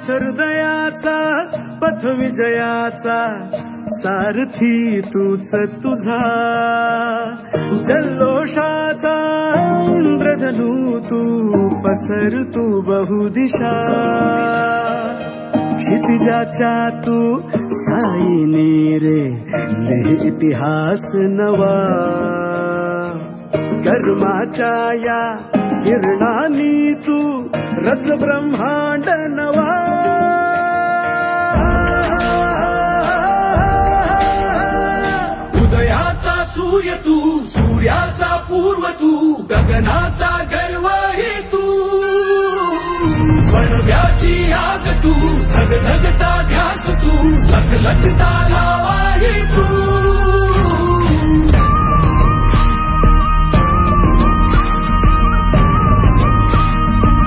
हृदयाचा पथ विजयाचा सारथी तूच तुझा जल्लोषाचा इंद्रधनु तू पसर तू बहुदिशा क्षितिजाच्या तू साईने रे लिह इतिहास नवा कर्माच्या या किरणानी तू रच ब्रह्मांड नवा उदयाचा सूर्य तू सूर्याचा पूर्व तू गगनाचा गर्व हे तू वणव्याची आग तू धगधगता ध्यास तू लखलखता लावा हे तू